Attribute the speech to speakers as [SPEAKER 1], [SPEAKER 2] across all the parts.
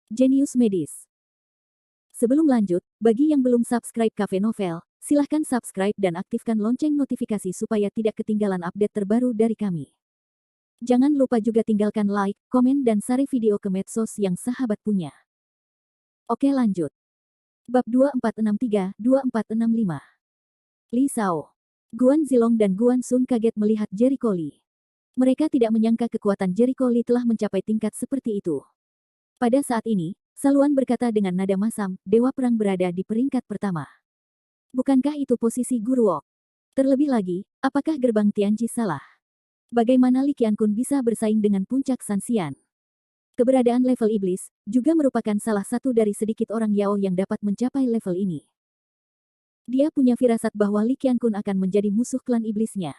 [SPEAKER 1] Jenius Medis. Sebelum lanjut, bagi yang belum subscribe Cafe Novel, silahkan subscribe dan aktifkan lonceng notifikasi supaya tidak ketinggalan update terbaru dari kami. Jangan lupa juga tinggalkan like, komen dan share video ke medsos yang sahabat punya. Oke lanjut. Bab 2463-2465. Li Shao, Guan Zilong dan Guan Sun kaget melihat Jericho Li. Mereka tidak menyangka kekuatan Jericho Li telah mencapai tingkat seperti itu. Pada saat ini, Saluan berkata dengan nada masam, Dewa Perang berada di peringkat pertama. Bukankah itu posisi Guru Wok? Terlebih lagi, apakah gerbang Tianji salah? Bagaimana Li Qiankun bisa bersaing dengan puncak Sanxian? Keberadaan level iblis juga merupakan salah satu dari sedikit orang Yao yang dapat mencapai level ini. Dia punya firasat bahwa Li Qiankun akan menjadi musuh klan iblisnya.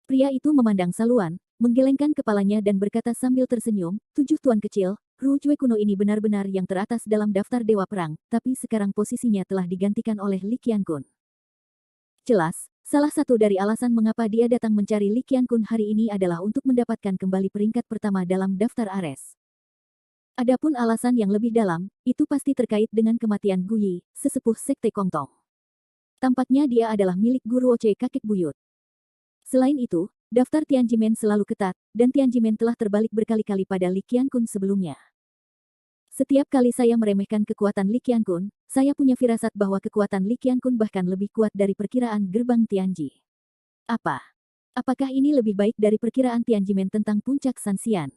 [SPEAKER 1] Pria itu memandang Saluan, menggelengkan kepalanya dan berkata sambil tersenyum, 7 tuan kecil, Ru Jue kuno ini benar-benar yang teratas dalam daftar Dewa Perang, tapi sekarang posisinya telah digantikan oleh Li Qiankun. Jelas, salah satu dari alasan mengapa dia datang mencari Li Qiankun hari ini adalah untuk mendapatkan kembali peringkat pertama dalam daftar Ares. Adapun alasan yang lebih dalam, itu pasti terkait dengan kematian Gu Yi, sesepuh Sekte Kongtong. Tampaknya dia adalah milik Guru Oce kakek buyut. Selain itu, daftar Tianjimen selalu ketat, dan Tianjimen telah terbalik berkali-kali pada Li Qiankun sebelumnya. Setiap kali saya meremehkan kekuatan Li Qiankun, saya punya firasat bahwa kekuatan Li Qiankun bahkan lebih kuat dari perkiraan gerbang Tianji. Apakah ini lebih baik dari perkiraan Tianjimen tentang puncak Sanxian?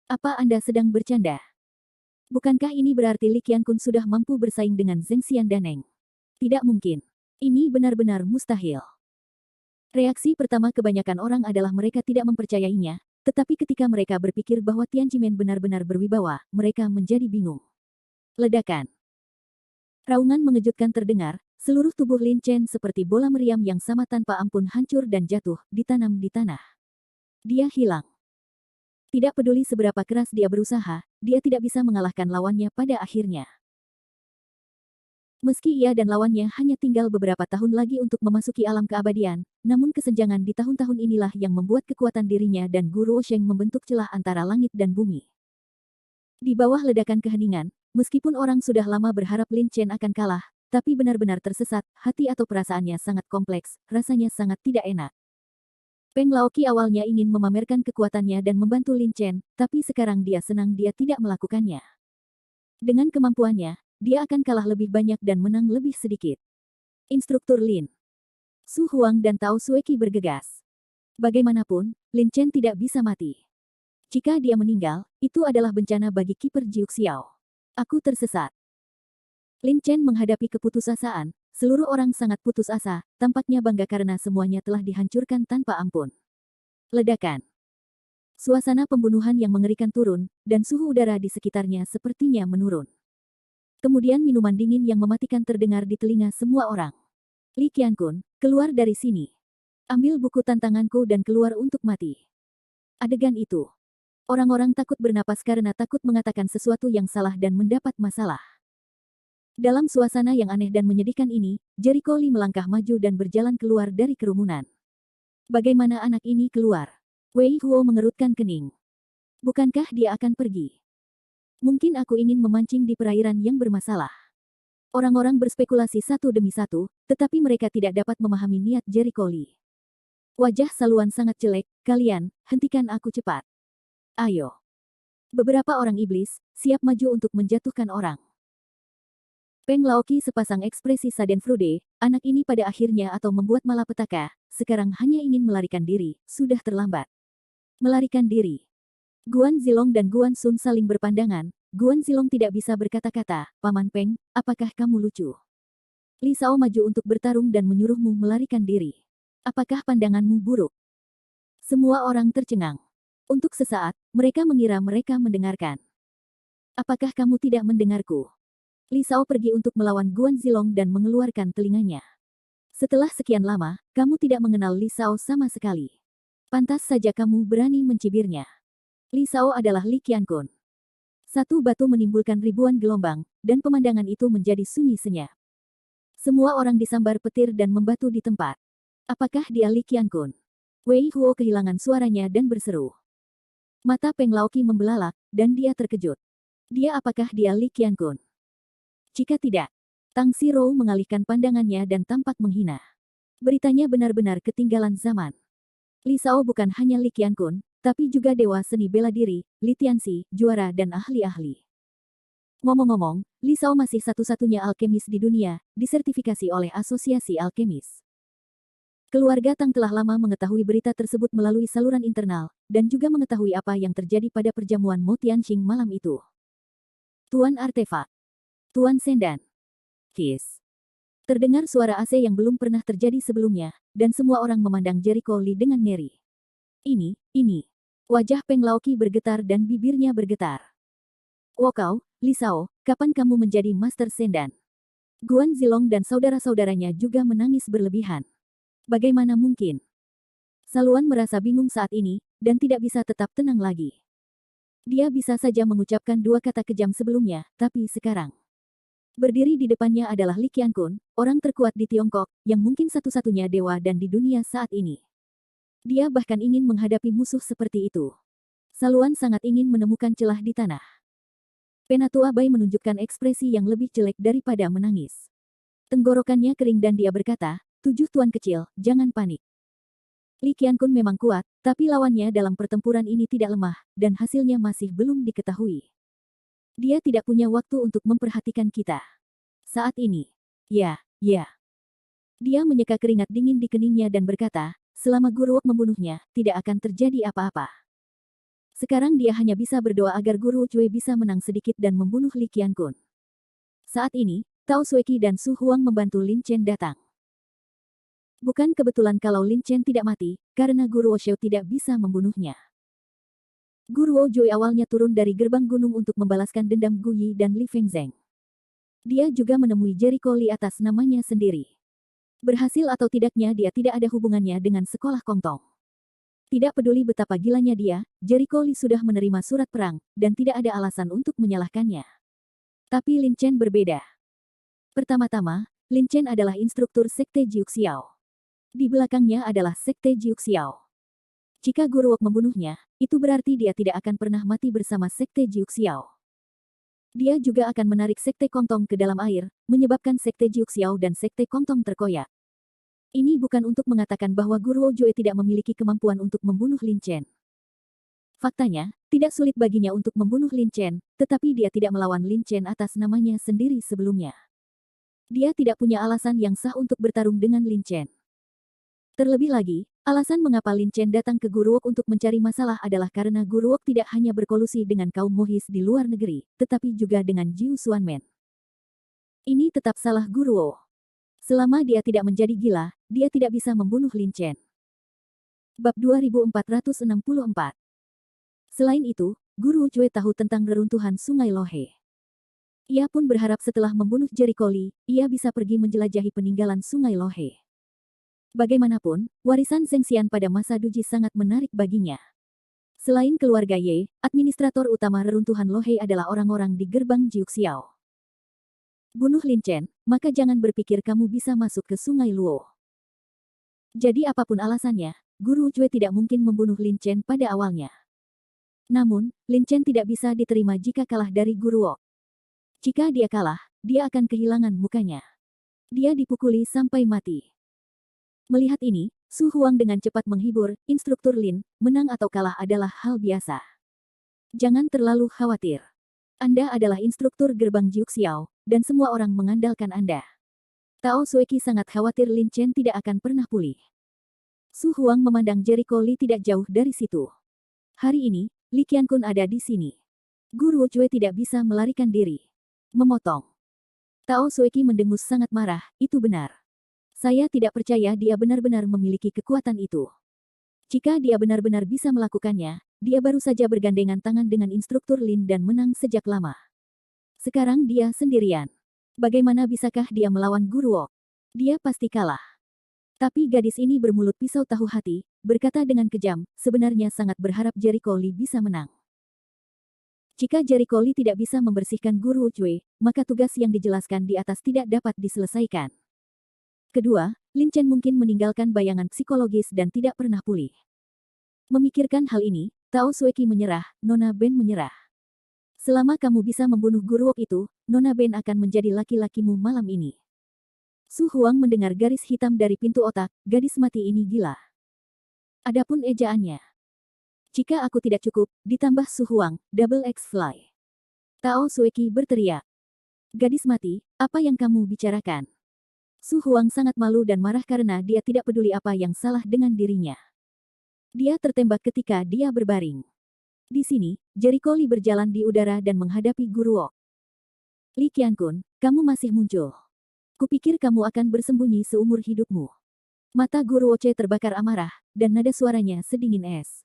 [SPEAKER 1] Apa Anda sedang bercanda? Bukankah ini berarti Li Qiankun sudah mampu bersaing dengan Zheng Xian dan Eng? Tidak mungkin. Ini benar-benar mustahil. Reaksi pertama kebanyakan orang adalah mereka tidak mempercayainya, tetapi ketika mereka berpikir bahwa Tianjimen benar-benar berwibawa, mereka menjadi bingung. Ledakan. Raungan mengejutkan terdengar, seluruh tubuh Lin Chen seperti bola meriam yang sama tanpa ampun hancur dan jatuh, ditanam di tanah. Dia hilang. Tidak peduli seberapa keras dia berusaha, dia tidak bisa mengalahkan lawannya pada akhirnya. Meski ia dan lawannya hanya tinggal beberapa tahun lagi untuk memasuki alam keabadian, namun kesenjangan di tahun-tahun inilah yang membuat kekuatan dirinya dan Guru Osheng membentuk celah antara langit dan bumi. Di bawah ledakan keheningan, meskipun orang sudah lama berharap Lin Chen akan kalah, tapi benar-benar tersesat, hati atau perasaannya sangat kompleks, rasanya sangat tidak enak. Peng Laoqi awalnya ingin memamerkan kekuatannya dan membantu Lin Chen, tapi sekarang dia senang dia tidak melakukannya. Dengan kemampuannya, dia akan kalah lebih banyak dan menang lebih sedikit. Instruktur Lin Su Huang dan Tao Sueki bergegas. Bagaimanapun, Lin Chen tidak bisa mati. Jika dia meninggal, itu adalah bencana bagi kiper Jiuk Xiao. Aku tersesat. Lin Chen menghadapi keputusasaan, seluruh orang sangat putus asa, tampaknya bangga karena semuanya telah dihancurkan tanpa ampun. Ledakan. Suasana pembunuhan yang mengerikan turun, dan suhu udara di sekitarnya sepertinya menurun. Kemudian minuman dingin yang mematikan terdengar di telinga semua orang. Li Qiankun, keluar dari sini. Ambil buku tantanganku dan keluar untuk mati. Adegan itu. Orang-orang takut bernapas karena takut mengatakan sesuatu yang salah dan mendapat masalah. Dalam suasana yang aneh dan menyedihkan ini, Jericho Li melangkah maju dan berjalan keluar dari kerumunan. Bagaimana anak ini keluar? Wei Huo mengerutkan kening. Bukankah dia akan pergi? Mungkin aku ingin memancing di perairan yang bermasalah. Orang-orang berspekulasi satu demi satu, tetapi mereka tidak dapat memahami niat Jericho Li. Wajah Saluan sangat jelek, kalian, hentikan aku cepat. Ayo. Beberapa orang iblis, siap maju untuk menjatuhkan orang. Peng Laoqi sepasang ekspresi Schadenfreude, anak ini pada akhirnya atau membuat malapetaka, sekarang hanya ingin melarikan diri, sudah terlambat. Melarikan diri. Guan Zilong dan Guan Sun saling berpandangan, Guan Zilong tidak bisa berkata-kata, Paman Peng, apakah kamu lucu? Li Shao maju untuk bertarung dan menyuruhmu melarikan diri. Apakah pandanganmu buruk? Semua orang tercengang. Untuk sesaat, mereka mengira mereka mendengarkan. Apakah kamu tidak mendengarku? Li Shao pergi untuk melawan Guan Zilong dan mengeluarkan telinganya. Setelah sekian lama, kamu tidak mengenal Li Shao sama sekali. Pantas saja kamu berani mencibirnya. Li Shao adalah Li Qiankun. Satu batu menimbulkan ribuan gelombang, dan pemandangan itu menjadi sunyi senyap. Semua orang disambar petir dan membatu di tempat. Apakah dia Li Qiankun? Wei Huo kehilangan suaranya dan berseru. Mata Peng Laoqi membelalak, dan dia terkejut. Apakah dia Li Qiankun? Jika tidak, Tang Xirou mengalihkan pandangannya dan tampak menghina. Beritanya benar-benar ketinggalan zaman. Li Shao bukan hanya Li Qiankun, tapi juga dewa seni bela diri, Li Tianxi, juara dan ahli-ahli. Ngomong-ngomong, Li Shao masih satu-satunya alkemis di dunia, disertifikasi oleh Asosiasi Alkemis. Keluarga Tang telah lama mengetahui berita tersebut melalui saluran internal, dan juga mengetahui apa yang terjadi pada perjamuan Mo Tianxing malam itu. Tuan Artefak. Tuan Sendan. Kiss. Terdengar suara AC yang belum pernah terjadi sebelumnya, dan semua orang memandang Jericho Lee dengan ngeri. Ini. Wajah Peng Laoqi bergetar dan bibirnya bergetar. Wokau, Li Shao, kapan kamu menjadi Master Sendan? Guan Zilong dan saudara-saudaranya juga menangis berlebihan. Bagaimana mungkin? Saluan merasa bingung saat ini, dan tidak bisa tetap tenang lagi. Dia bisa saja mengucapkan dua kata kejam sebelumnya, tapi sekarang. Berdiri di depannya adalah Li Qiankun, orang terkuat di Tiongkok, yang mungkin satu-satunya dewa dan di dunia saat ini. Dia bahkan ingin menghadapi musuh seperti itu. Saluan sangat ingin menemukan celah di tanah. Penatua Bai menunjukkan ekspresi yang lebih jelek daripada menangis. Tenggorokannya kering dan dia berkata, 7 tuan kecil, jangan panik. Li Qiankun memang kuat, tapi lawannya dalam pertempuran ini tidak lemah, dan hasilnya masih belum diketahui. Dia tidak punya waktu untuk memperhatikan kita. Saat ini. Ya. Dia menyeka keringat dingin di keningnya dan berkata, selama Guruok membunuhnya, tidak akan terjadi apa-apa. Sekarang dia hanya bisa berdoa agar Guru Cui bisa menang sedikit dan membunuh Li Qiankun. Saat ini, Tao Sueki dan Su Huang membantu Lin Chen datang. Bukan kebetulan kalau Lin Chen tidak mati, karena Guruo Xiao tidak bisa membunuhnya. Guruo Jui awalnya turun dari gerbang gunung untuk membalaskan dendam Gu Yi dan Li Fengzheng. Dia juga menemui Jericho Li atas namanya sendiri. Berhasil atau tidaknya dia tidak ada hubungannya dengan sekolah Kongtong. Tidak peduli betapa gilanya dia, Jericho Li sudah menerima surat perang, dan tidak ada alasan untuk menyalahkannya. Tapi Lin Chen berbeda. Pertama-tama, Lin Chen adalah instruktur Sekte Jiuxiao. Di belakangnya adalah Sekte Jiuxiao. Jika Guruok membunuhnya, itu berarti dia tidak akan pernah mati bersama Sekte Jiuxiao. Dia juga akan menarik Sekte Kongtong ke dalam air, menyebabkan Sekte Jiuxiao dan Sekte Kongtong terkoyak. Ini bukan untuk mengatakan bahwa Guruo Jue tidak memiliki kemampuan untuk membunuh Lin Chen. Faktanya, tidak sulit baginya untuk membunuh Lin Chen, tetapi dia tidak melawan Lin Chen atas namanya sendiri sebelumnya. Dia tidak punya alasan yang sah untuk bertarung dengan Lin Chen. Terlebih lagi, alasan mengapa Lin Chen datang ke Guruok untuk mencari masalah adalah karena Guruok tidak hanya berkolusi dengan kaum Mohis di luar negeri, tetapi juga dengan Jiu Xuanmen. Ini tetap salah Guruo. Selama dia tidak menjadi gila, dia tidak bisa membunuh Lin Chen. Bab 2464. Selain itu, Guru Cui tahu tentang reruntuhan Sungai Lohe. Ia pun berharap setelah membunuh Jericho Li, ia bisa pergi menjelajahi peninggalan Sungai Lohe. Bagaimanapun, warisan Zheng Xian pada masa Duji sangat menarik baginya. Selain keluarga Ye, administrator utama reruntuhan Lohe adalah orang-orang di gerbang Jiuxiao. Bunuh Lin Chen, maka jangan berpikir kamu bisa masuk ke Sungai Luo. Jadi apapun alasannya, Guru Cui tidak mungkin membunuh Lin Chen pada awalnya. Namun, Lin Chen tidak bisa diterima jika kalah dari Guruok. Jika dia kalah, dia akan kehilangan mukanya. Dia dipukuli sampai mati. Melihat ini, Su Huang dengan cepat menghibur, instruktur Lin, menang atau kalah adalah hal biasa. Jangan terlalu khawatir. Anda adalah instruktur gerbang Jiuxiao, dan semua orang mengandalkan Anda. Tao Sueki sangat khawatir Lin Chen tidak akan pernah pulih. Su Huang memandang Jericho Li tidak jauh dari situ. Hari ini, Li Qiankun ada di sini. Guru Cui tidak bisa melarikan diri. Memotong. Tao Sueki mendengus sangat marah, itu benar. Saya tidak percaya dia benar-benar memiliki kekuatan itu. Jika dia benar-benar bisa melakukannya, dia baru saja bergandengan tangan dengan instruktur Lin dan menang sejak lama. Sekarang dia sendirian. Bagaimana bisakah dia melawan Guruok? Dia pasti kalah. Tapi gadis ini bermulut pisau tahu hati, berkata dengan kejam, sebenarnya sangat berharap Jericho Li bisa menang. Jika Jericho Li tidak bisa membersihkan Guru Cui, maka tugas yang dijelaskan di atas tidak dapat diselesaikan. Kedua, Lin Chen mungkin meninggalkan bayangan psikologis dan tidak pernah pulih. Memikirkan hal ini, Tao Sueki menyerah, Nona Ben menyerah. Selama kamu bisa membunuh Guruok itu, Nona Ben akan menjadi laki-lakimu malam ini. Su Huang mendengar garis hitam dari pintu otak, gadis mati ini gila. Adapun ejaannya. Jika aku tidak cukup, ditambah Su Huang, double X fly. Tao Sueki berteriak. Gadis mati, apa yang kamu bicarakan? Su Huang sangat malu dan marah karena dia tidak peduli apa yang salah dengan dirinya. Dia tertembak ketika dia berbaring. Di sini, Jericho Lee berjalan di udara dan menghadapi Guruok. Li Qiankun, kamu masih muncul. Kupikir kamu akan bersembunyi seumur hidupmu. Mata Guruoce terbakar amarah, dan nada suaranya sedingin es.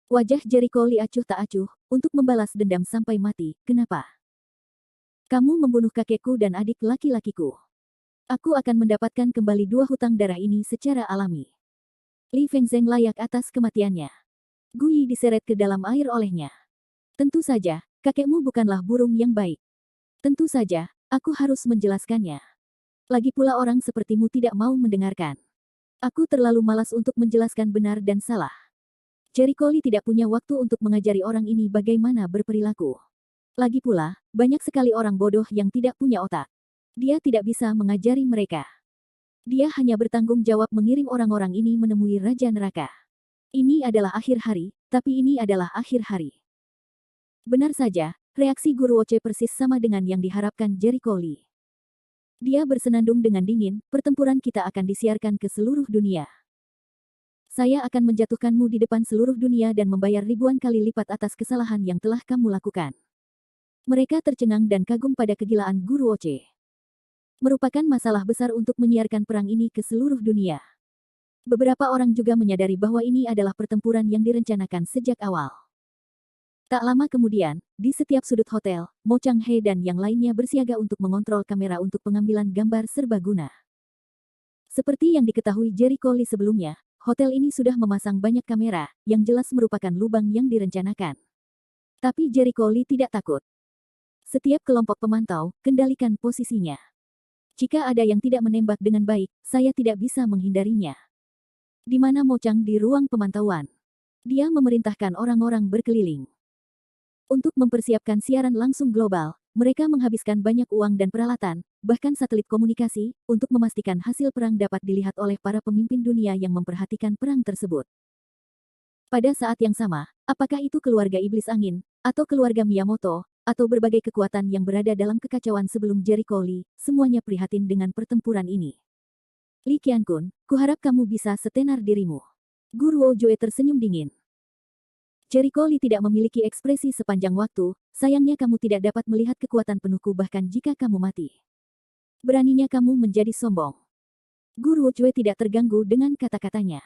[SPEAKER 1] Wajah Jericho Lee acuh tak acuh, untuk membalas dendam sampai mati. Kenapa? Kamu membunuh kakekku dan adik laki-lakiku. Aku akan mendapatkan kembali 2 hutang darah ini secara alami. Li Fengzheng layak atas kematiannya. Gu Yi diseret ke dalam air olehnya. Tentu saja, kakekmu bukanlah burung yang baik. Tentu saja, aku harus menjelaskannya. Lagi pula orang sepertimu tidak mau mendengarkan. Aku terlalu malas untuk menjelaskan benar dan salah. Jericho Lee tidak punya waktu untuk mengajari orang ini bagaimana berperilaku. Lagi pula, banyak sekali orang bodoh yang tidak punya otak. Dia tidak bisa mengajari mereka. Dia hanya bertanggung jawab mengirim orang-orang ini menemui Raja Neraka. Ini adalah akhir hari, tapi ini adalah akhir hari. Benar saja, reaksi Guruoce persis sama dengan yang diharapkan Jericho Lee. Dia bersenandung dengan dingin, pertempuran kita akan disiarkan ke seluruh dunia. Saya akan menjatuhkanmu di depan seluruh dunia dan membayar ribuan kali lipat atas kesalahan yang telah kamu lakukan. Mereka tercengang dan kagum pada kegilaan Guruoce. Merupakan masalah besar untuk menyiarkan perang ini ke seluruh dunia. Beberapa orang juga menyadari bahwa ini adalah pertempuran yang direncanakan sejak awal. Tak lama kemudian, di setiap sudut hotel, Mo Chang-he dan yang lainnya bersiaga untuk mengontrol kamera untuk pengambilan gambar serbaguna. Seperti yang diketahui Jericho Lee sebelumnya, hotel ini sudah memasang banyak kamera, yang jelas merupakan lubang yang direncanakan. Tapi Jericho Lee tidak takut. Setiap kelompok pemantau, kendalikan posisinya. Jika ada yang tidak menembak dengan baik, saya tidak bisa menghindarinya. Di mana Mo Chang di ruang pemantauan? Dia memerintahkan orang-orang berkeliling. Untuk mempersiapkan siaran langsung global, mereka menghabiskan banyak uang dan peralatan, bahkan satelit komunikasi, untuk memastikan hasil perang dapat dilihat oleh para pemimpin dunia yang memperhatikan perang tersebut. Pada saat yang sama, apakah itu keluarga iblis angin, atau keluarga Miyamoto, atau berbagai kekuatan yang berada dalam kekacauan sebelum Jericho Lee, semuanya prihatin dengan pertempuran ini. Li Qiankun, kuharap kamu bisa setenar dirimu. Guruo Joe tersenyum dingin. Jericho Lee tidak memiliki ekspresi sepanjang waktu, sayangnya kamu tidak dapat melihat kekuatan penuhku bahkan jika kamu mati. Beraninya kamu menjadi sombong. Guruo Joe tidak terganggu dengan kata-katanya.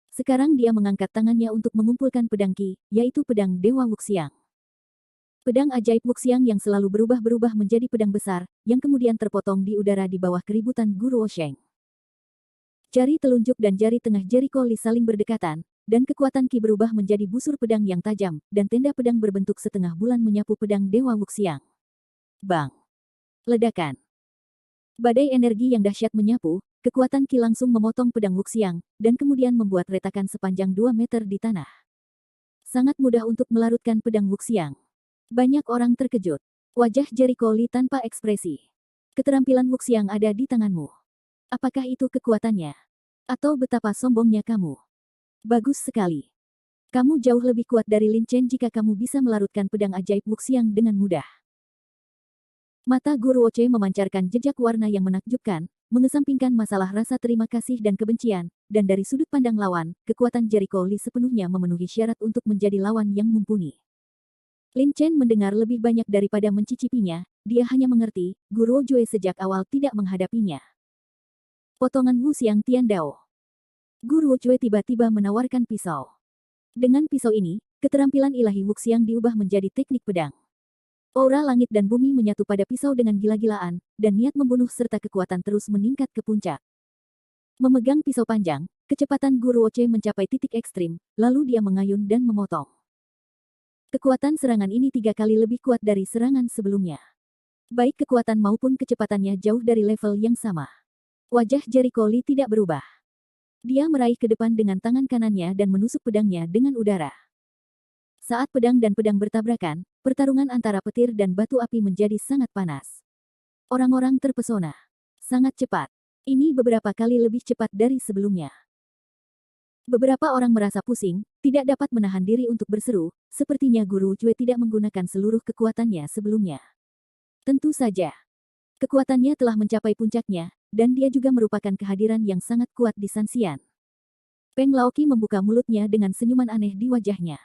[SPEAKER 1] Sekarang dia mengangkat tangannya untuk mengumpulkan pedang Qi, yaitu pedang Dewa Wuxiang. Pedang ajaib Wuxiang yang selalu berubah-berubah menjadi pedang besar, yang kemudian terpotong di udara di bawah keributan Guruo Sheng. Jari telunjuk dan jari tengah Jericho Lee saling berdekatan, dan kekuatan Qi berubah menjadi busur pedang yang tajam, dan tenda pedang berbentuk setengah bulan menyapu pedang Dewa Wuxiang. Bang! Ledakan! Badai energi yang dahsyat menyapu, kekuatan Qi langsung memotong pedang Wuxiang, dan kemudian membuat retakan sepanjang 2 meter di tanah. Sangat mudah untuk melarutkan pedang Wuxiang. Banyak orang terkejut. Wajah Jericho Lee tanpa ekspresi. Keterampilan Wuxiang ada di tanganmu. Apakah itu kekuatannya? Atau betapa sombongnya kamu? Bagus sekali. Kamu jauh lebih kuat dari Lin Chen jika kamu bisa melarutkan pedang ajaib Wuxiang dengan mudah. Mata Guruo Che memancarkan jejak warna yang menakjubkan, mengesampingkan masalah rasa terima kasih dan kebencian, dan dari sudut pandang lawan, kekuatan Jericho Lee sepenuhnya memenuhi syarat untuk menjadi lawan yang mumpuni. Lin Chen mendengar lebih banyak daripada mencicipinya, dia hanya mengerti, Guruo Joe sejak awal tidak menghadapinya. Potongan Wuxiang Tiandao. Guruo Joe tiba-tiba menawarkan pisau. Dengan pisau ini, keterampilan ilahi Wuxiang diubah menjadi teknik pedang. Aura langit dan bumi menyatu pada pisau dengan gila-gilaan, dan niat membunuh serta kekuatan terus meningkat ke puncak. Memegang pisau panjang, kecepatan Guruo Che mencapai titik ekstrim, lalu dia mengayun dan memotong. Kekuatan serangan ini 3 kali lebih kuat dari serangan sebelumnya. Baik kekuatan maupun kecepatannya jauh dari level yang sama. Wajah Jericho Lee tidak berubah. Dia meraih ke depan dengan tangan kanannya dan menusuk pedangnya dengan udara. Saat pedang dan pedang bertabrakan, pertarungan antara petir dan batu api menjadi sangat panas. Orang-orang terpesona. Sangat cepat. Ini beberapa kali lebih cepat dari sebelumnya. Beberapa orang merasa pusing, tidak dapat menahan diri untuk berseru, sepertinya Guru Cue tidak menggunakan seluruh kekuatannya sebelumnya. Tentu saja. Kekuatannya telah mencapai puncaknya, dan dia juga merupakan kehadiran yang sangat kuat di Sanxian. Peng Laoqi membuka mulutnya dengan senyuman aneh di wajahnya.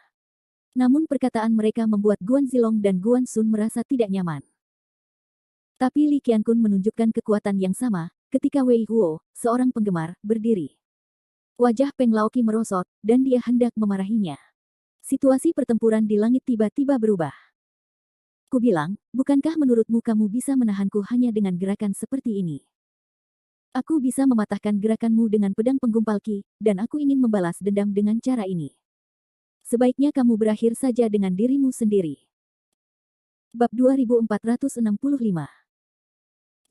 [SPEAKER 1] Namun perkataan mereka membuat Guan Zilong dan Guan Sun merasa tidak nyaman. Tapi Li Qiankun menunjukkan kekuatan yang sama, ketika Wei Huo, seorang penggemar, berdiri. Wajah Peng Laoqi merosot, dan dia hendak memarahinya. Situasi pertempuran di langit tiba-tiba berubah. Kubilang, bukankah menurutmu kamu bisa menahanku hanya dengan gerakan seperti ini? Aku bisa mematahkan gerakanmu dengan pedang penggumpal ki, dan aku ingin membalas dendam dengan cara ini. Sebaiknya kamu berakhir saja dengan dirimu sendiri. Bab 2465.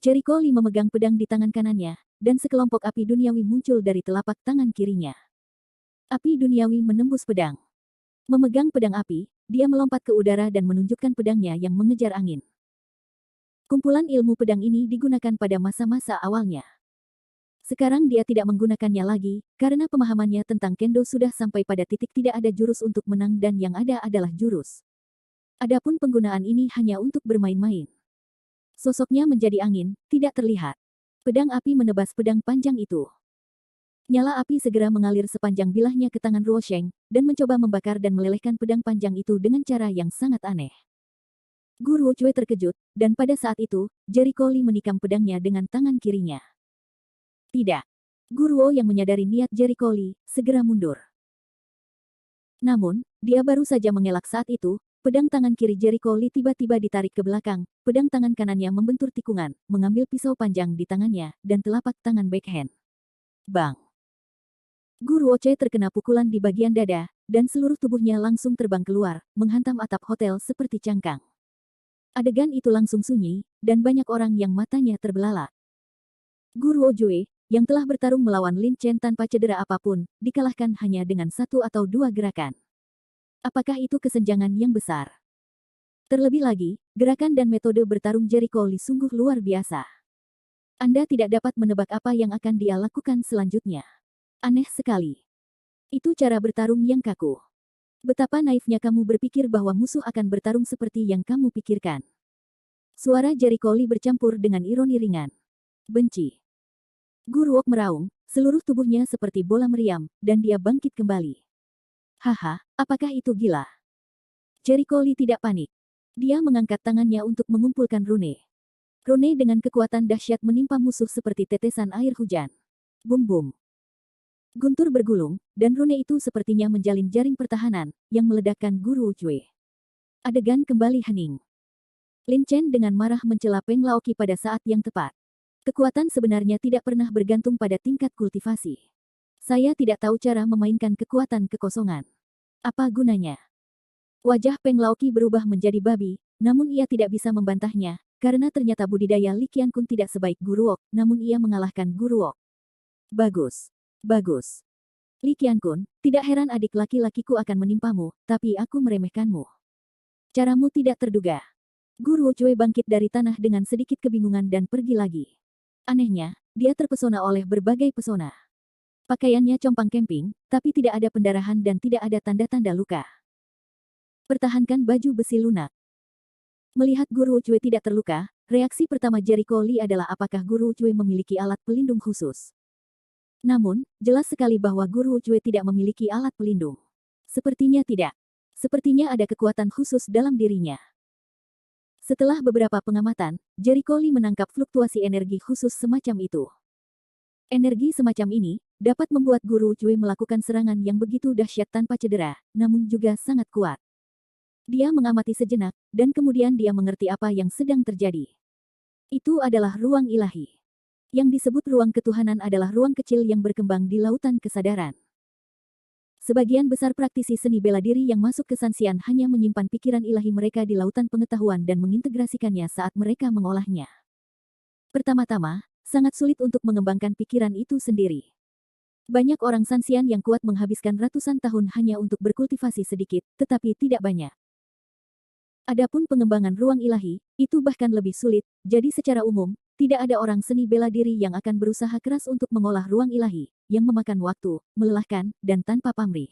[SPEAKER 1] Jericho Lee memegang pedang di tangan kanannya, dan sekelompok api duniawi muncul dari telapak tangan kirinya. Api duniawi menembus pedang. Memegang pedang api, dia melompat ke udara dan menunjukkan pedangnya yang mengejar angin. Kumpulan ilmu pedang ini digunakan pada masa-masa awalnya. Sekarang dia tidak menggunakannya lagi, karena pemahamannya tentang kendo sudah sampai pada titik tidak ada jurus untuk menang dan yang ada adalah jurus. Adapun penggunaan ini hanya untuk bermain-main. Sosoknya menjadi angin, tidak terlihat. Pedang api menebas pedang panjang itu. Nyala api segera mengalir sepanjang bilahnya ke tangan Ruo Sheng, dan mencoba membakar dan melelehkan pedang panjang itu dengan cara yang sangat aneh. Guru Cue terkejut, dan pada saat itu, Jericho Lee menikam pedangnya dengan tangan kirinya. Tidak. Guruo yang menyadari niat Jericho Lee, segera mundur. Namun, dia baru saja mengelak saat itu, pedang tangan kiri Jericho Lee tiba-tiba ditarik ke belakang, pedang tangan kanannya membentur tikungan, mengambil pisau panjang di tangannya, dan telapak tangan backhand. Bang! Guruo Che terkena pukulan di bagian dada, dan seluruh tubuhnya langsung terbang keluar, menghantam atap hotel seperti cangkang. Adegan itu langsung sunyi, dan banyak orang yang matanya terbelalak. Guruo Jue, yang telah bertarung melawan Lin Chen tanpa cedera apapun, dikalahkan hanya dengan satu atau dua gerakan. Apakah itu kesenjangan yang besar? Terlebih lagi, gerakan dan metode bertarung Jericho Lee sungguh luar biasa. Anda tidak dapat menebak apa yang akan dia lakukan selanjutnya. Aneh sekali. Itu cara bertarung yang kaku. Betapa naifnya kamu berpikir bahwa musuh akan bertarung seperti yang kamu pikirkan. Suara Jericho Lee bercampur dengan ironi ringan. Benci. Guruok meraung, seluruh tubuhnya seperti bola meriam, dan dia bangkit kembali. Haha, apakah itu gila? Jericho Lee tidak panik. Dia mengangkat tangannya untuk mengumpulkan rune. Rune dengan kekuatan dahsyat menimpa musuh seperti tetesan air hujan. Bum-bum. Guntur bergulung, dan rune itu sepertinya menjalin jaring pertahanan, yang meledakkan Guru Cue. Adegan kembali hening. Lin Chen dengan marah mencela Peng Laoqi pada saat yang tepat. Kekuatan sebenarnya tidak pernah bergantung pada tingkat kultivasi. Saya tidak tahu cara memainkan kekuatan kekosongan. Apa gunanya? Wajah Peng Laoqi berubah menjadi babi, namun ia tidak bisa membantahnya, karena ternyata budidaya Li Qiankun tidak sebaik Guruok, namun ia mengalahkan Guruok. Bagus. Bagus. Li Qiankun, tidak heran adik laki-lakiku akan menimpamu, tapi aku meremehkanmu. Caramu tidak terduga. Guru Cue bangkit dari tanah dengan sedikit kebingungan dan pergi lagi. Anehnya, dia terpesona oleh berbagai pesona. Pakaiannya compang camping, tapi tidak ada pendarahan dan tidak ada tanda-tanda luka. Pertahankan baju besi lunak. Melihat Guru Cue tidak terluka, reaksi pertama Jericho Lee adalah apakah Guru Cue memiliki alat pelindung khusus. Namun, jelas sekali bahwa Guru Cue tidak memiliki alat pelindung. Sepertinya tidak. Sepertinya ada kekuatan khusus dalam dirinya. Setelah beberapa pengamatan, Jericho Lee menangkap fluktuasi energi khusus semacam itu. Energi semacam ini dapat membuat Guru Cue melakukan serangan yang begitu dahsyat tanpa cedera, namun juga sangat kuat. Dia mengamati sejenak, dan kemudian dia mengerti apa yang sedang terjadi. Itu adalah ruang ilahi. Yang disebut ruang ketuhanan adalah ruang kecil yang berkembang di lautan kesadaran. Sebagian besar praktisi seni bela diri yang masuk ke Sanxian hanya menyimpan pikiran ilahi mereka di lautan pengetahuan dan mengintegrasikannya saat mereka mengolahnya. Pertama-tama, sangat sulit untuk mengembangkan pikiran itu sendiri. Banyak orang Sanxian yang kuat menghabiskan ratusan tahun hanya untuk berkultivasi sedikit, tetapi tidak banyak. Adapun pengembangan ruang ilahi, itu bahkan lebih sulit, jadi secara umum, tidak ada orang seni bela diri yang akan berusaha keras untuk mengolah ruang ilahi, yang memakan waktu, melelahkan, dan tanpa pamrih.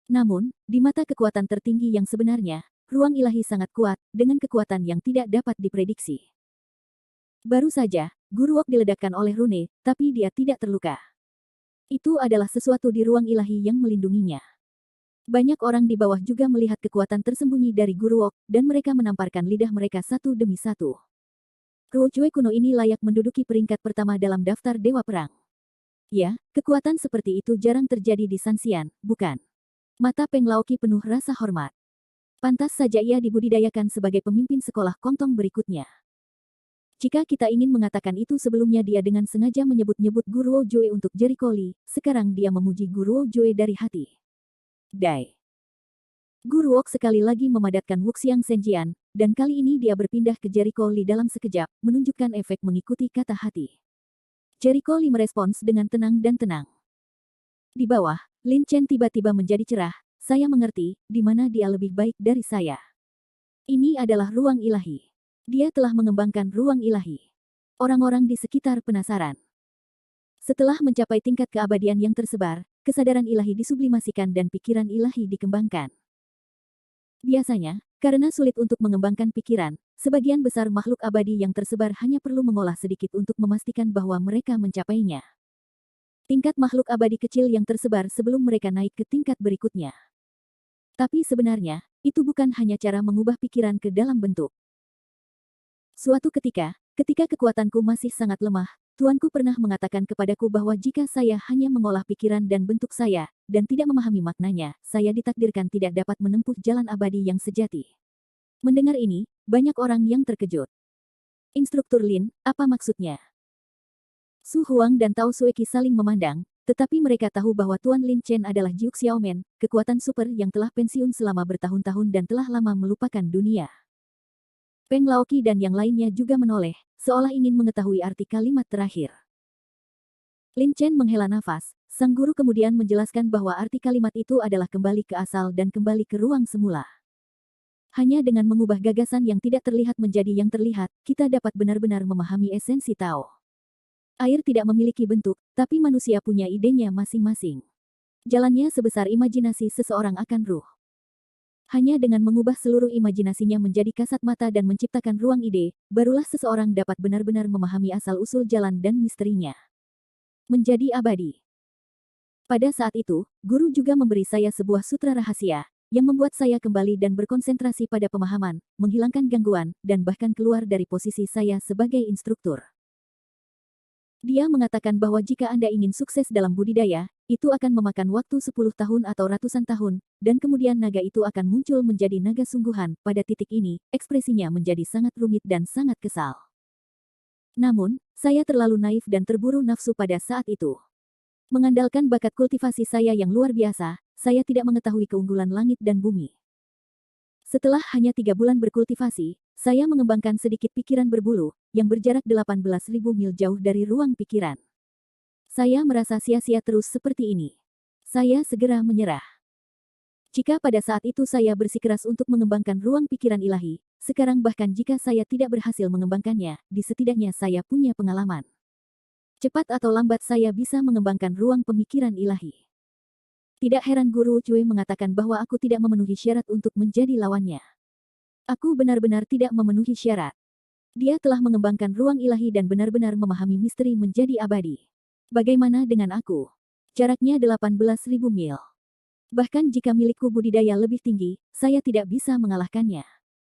[SPEAKER 1] Namun, di mata kekuatan tertinggi yang sebenarnya, ruang ilahi sangat kuat, dengan kekuatan yang tidak dapat diprediksi. Baru saja, Guruok diledakkan oleh rune, tapi dia tidak terluka. Itu adalah sesuatu di ruang ilahi yang melindunginya. Banyak orang di bawah juga melihat kekuatan tersembunyi dari Guruok, dan mereka menamparkan lidah mereka satu demi satu. Ruojue kuno ini layak menduduki peringkat pertama dalam daftar Dewa Perang. Ya, kekuatan seperti itu jarang terjadi di Sanxian, bukan? Mata Peng Laoqi penuh rasa hormat. Pantas saja ia dibudidayakan sebagai pemimpin sekolah Kongtong berikutnya. Jika kita ingin mengatakan itu sebelumnya dia dengan sengaja menyebut-nyebut Guruo Jue untuk Jericho Lee, sekarang dia memuji Guruo Jue dari hati. Dai. Guruok sekali lagi memadatkan Wuxiang Senjian, dan kali ini dia berpindah ke Jericho Lee dalam sekejap, menunjukkan efek mengikuti kata hati. Jericho Lee merespons dengan tenang dan tenang. Di bawah, Lin Chen tiba-tiba menjadi cerah, saya mengerti, di mana dia lebih baik dari saya. Ini adalah ruang ilahi. Dia telah mengembangkan ruang ilahi. Orang-orang di sekitar penasaran. Setelah mencapai tingkat keabadian yang tersebar, kesadaran ilahi disublimasikan dan pikiran ilahi dikembangkan. Biasanya, karena sulit untuk mengembangkan pikiran, sebagian besar makhluk abadi yang tersebar hanya perlu mengolah sedikit untuk memastikan bahwa mereka mencapainya. Tingkat makhluk abadi kecil yang tersebar sebelum mereka naik ke tingkat berikutnya. Tapi sebenarnya, itu bukan hanya cara mengubah pikiran ke dalam bentuk. Suatu ketika kekuatanku masih sangat lemah, Tuanku pernah mengatakan kepadaku bahwa jika saya hanya mengolah pikiran dan bentuk saya, dan tidak memahami maknanya, saya ditakdirkan tidak dapat menempuh jalan abadi yang sejati. Mendengar ini, banyak orang yang terkejut. Instruktur Lin, apa maksudnya? Su Huang dan Tao Sueki saling memandang, tetapi mereka tahu bahwa Tuan Lin Chen adalah Jiu Xiaomen, kekuatan super yang telah pensiun selama bertahun-tahun dan telah lama melupakan dunia. Peng Laoqi dan yang lainnya juga menoleh, seolah ingin mengetahui arti kalimat terakhir. Lin Chen menghela nafas, sang guru kemudian menjelaskan bahwa arti kalimat itu adalah kembali ke asal dan kembali ke ruang semula. Hanya dengan mengubah gagasan yang tidak terlihat menjadi yang terlihat, kita dapat benar-benar memahami esensi Tao. Air tidak memiliki bentuk, tapi manusia punya idenya masing-masing. Jalannya sebesar imajinasi seseorang akan ruh. Hanya dengan mengubah seluruh imajinasinya menjadi kasat mata dan menciptakan ruang ide, barulah seseorang dapat benar-benar memahami asal-usul jalan dan misterinya. Menjadi abadi. Pada saat itu, guru juga memberi saya sebuah sutra rahasia, yang membuat saya kembali dan berkonsentrasi pada pemahaman, menghilangkan gangguan, dan bahkan keluar dari posisi saya sebagai instruktur. Dia mengatakan bahwa jika Anda ingin sukses dalam budidaya, itu akan memakan waktu 10 tahun atau ratusan tahun, dan kemudian naga itu akan muncul menjadi naga sungguhan. Pada titik ini, ekspresinya menjadi sangat rumit dan sangat kesal. Namun, saya terlalu naif dan terburu nafsu pada saat itu. Mengandalkan bakat kultivasi saya yang luar biasa, saya tidak mengetahui keunggulan langit dan bumi. Setelah hanya 3 bulan berkultivasi, saya mengembangkan sedikit pikiran berbulu, yang berjarak 18.000 mil jauh dari ruang pikiran. Saya merasa sia-sia terus seperti ini. Saya segera menyerah. Jika pada saat itu saya bersikeras untuk mengembangkan ruang pikiran ilahi, sekarang bahkan jika saya tidak berhasil mengembangkannya, setidaknya saya punya pengalaman. Cepat atau lambat saya bisa mengembangkan ruang pemikiran ilahi. Tidak heran Guru Cui mengatakan bahwa aku tidak memenuhi syarat untuk menjadi lawannya. Aku benar-benar tidak memenuhi syarat. Dia telah mengembangkan ruang ilahi dan benar-benar memahami misteri menjadi abadi. Bagaimana dengan aku? Jaraknya 18.000 mil. Bahkan jika milikku budidaya lebih tinggi, saya tidak bisa mengalahkannya.